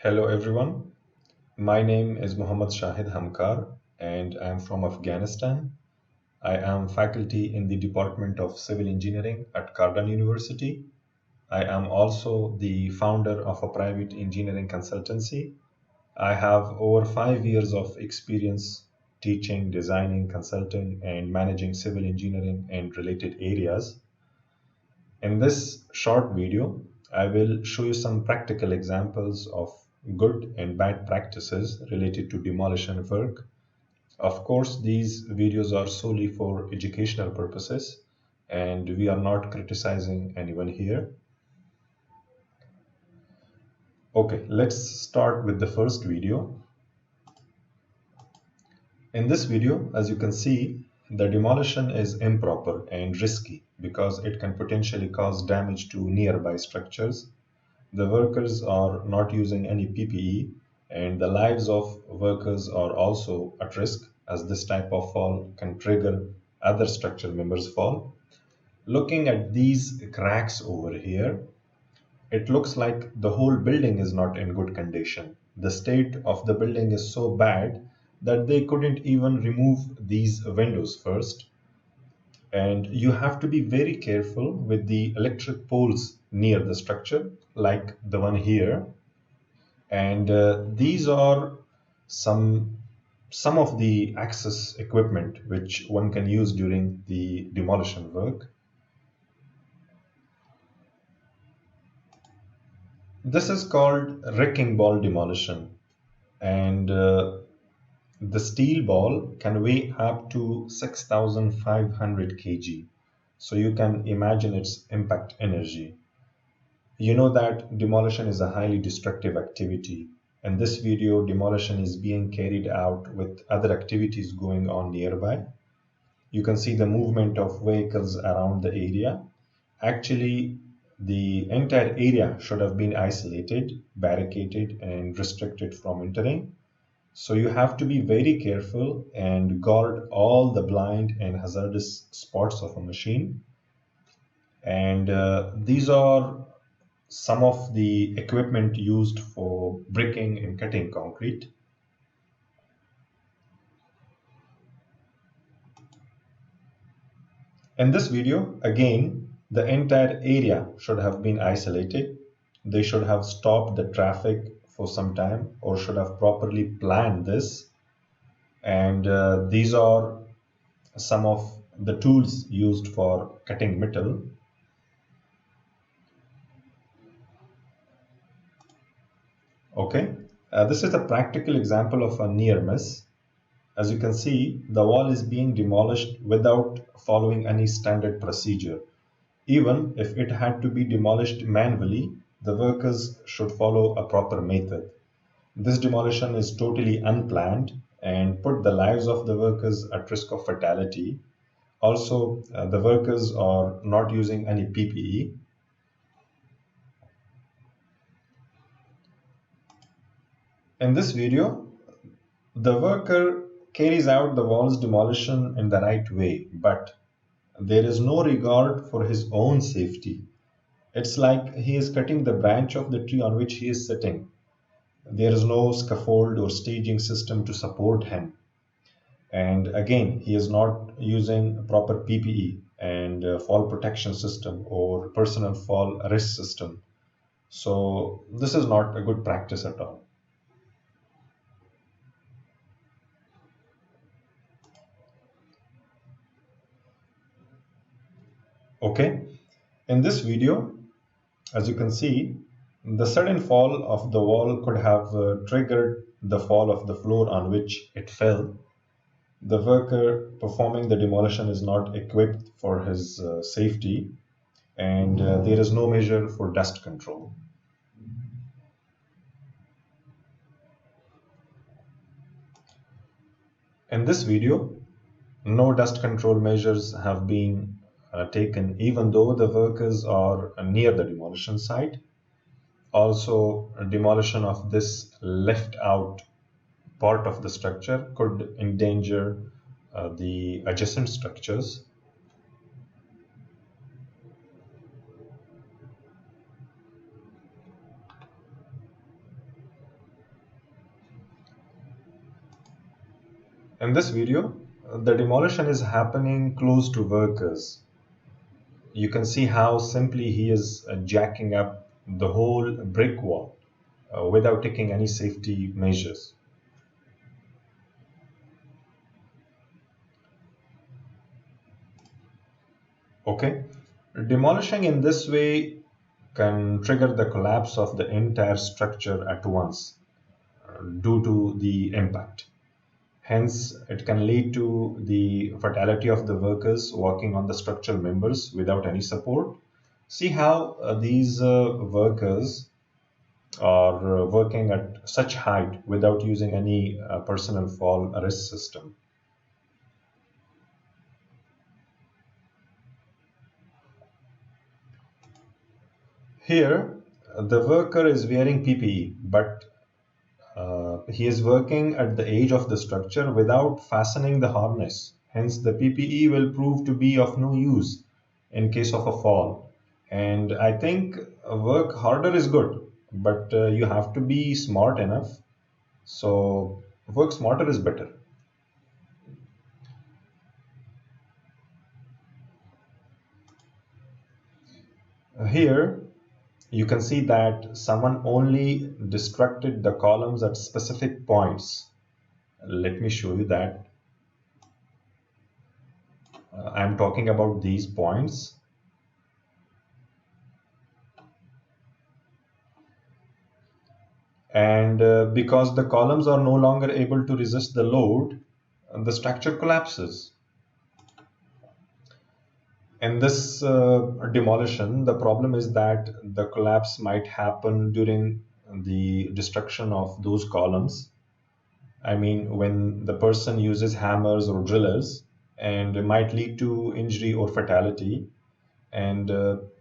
Hello everyone, my name is Mohammad Shahid Hamkar and I am from Afghanistan. I am faculty in the Department of Civil Engineering at Cardan University. I am also the founder of a private engineering consultancy. I have over 5 years of experience teaching, designing, consulting, and managing civil engineering and related areas. In this short video, I will show you some practical examples of good and bad practices related to demolition work. Of course, these videos are solely for educational purposes and we are not criticizing anyone here. Okay, let's start with the first video. In this video, as you can see, the demolition is improper and risky because it can potentially cause damage to nearby structures. The workers are not using any PPE and the lives of workers are also at risk as this type of fall can trigger other structure members fall. Looking at these cracks over here, it looks like the whole building is not in good condition. The state of the building is so bad that they couldn't even remove these windows first. And you have to be very careful with the electric poles near the structure, like the one here. And these are some of the access equipment which one can use during the demolition work. This is called wrecking ball demolition, and the steel ball can weigh up to 6,500 kg. So you can imagine its impact energy. You know that demolition is a highly destructive activity. In this video, demolition is being carried out with other activities going on nearby. You can see the movement of vehicles around the area. Actually, the entire area should have been isolated, barricaded, and restricted from entering. So you have to be very careful and guard all the blind and hazardous spots of a machine. And these are some of the equipment used for bricking and cutting concrete. In this video, again, the entire area should have been isolated. They should have stopped the traffic for some time or should have properly planned this. And these are some of the tools used for cutting metal. Okay, this is a practical example of a near miss. As you can see, the wall is being demolished without following any standard procedure. Even if it had to be demolished manually, the workers should follow a proper method. This demolition is totally unplanned and put the lives of the workers at risk of fatality. Also, the workers are not using any PPE. In this video, the worker carries out the wall's demolition in the right way, but there is no regard for his own safety. It's like he is cutting the branch of the tree on which he is sitting. There is no scaffold or staging system to support him. And again, he is not using proper PPE and fall protection system or personal fall risk system. So this is not a good practice at all. Okay, in this video, as you can see, the sudden fall of the wall could have triggered the fall of the floor on which it fell. The worker performing the demolition is not equipped for his safety, and there is no measure for dust control. In this video, no dust control measures have been taken even though the workers are near the demolition site. Also, demolition of this left out part of the structure could endanger the adjacent structures. In this video, the demolition is happening close to workers. You can see how simply he is jacking up the whole brick wall without taking any safety measures. Okay, demolishing in this way can trigger the collapse of the entire structure at once due to the impact. Hence, it can lead to the fatality of the workers working on the structural members without any support. See how these workers are working at such height without using any personal fall arrest system. Here, the worker is wearing PPE, but he is working at the edge of the structure without fastening the harness. Hence, the PPE will prove to be of no use in case of a fall. And I think work harder is good, but you have to be smart enough. So, work smarter is better. Here, you can see that someone only destructed the columns at specific points. Let me show you that. I'm talking about these points. And because the columns are no longer able to resist the load, the structure collapses. In this demolition, the problem is that the collapse might happen during the destruction of those columns. I mean, when the person uses hammers or drillers, and it might lead to injury or fatality. And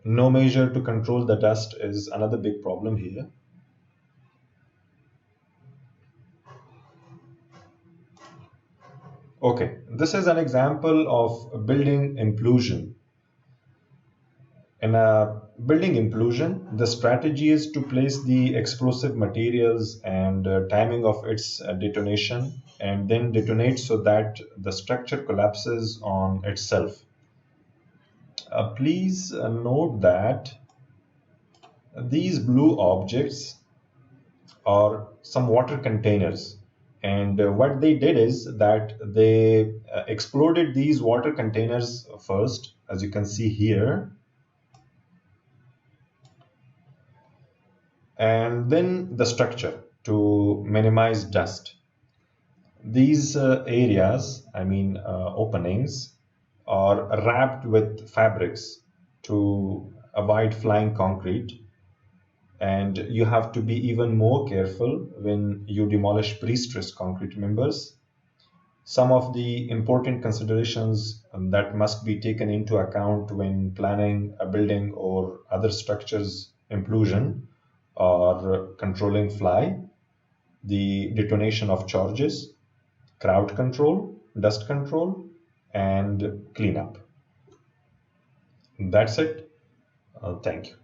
no measure to control the dust is another big problem here. Okay, this is an example of building implosion. In a building implosion, the strategy is to place the explosive materials and timing of its detonation, and then detonate so that the structure collapses on itself. Please note that these blue objects are some water containers. And what they did is that they exploded these water containers first, as you can see here, and then the structure to minimize dust. These areas, I mean openings, are wrapped with fabrics to avoid flying concrete. And you have to be even more careful when you demolish pre-stressed concrete members. Some of the important considerations that must be taken into account when planning a building or other structures implosion are controlling fly, the detonation of charges, crowd control, dust control, and cleanup. That's it. Thank you.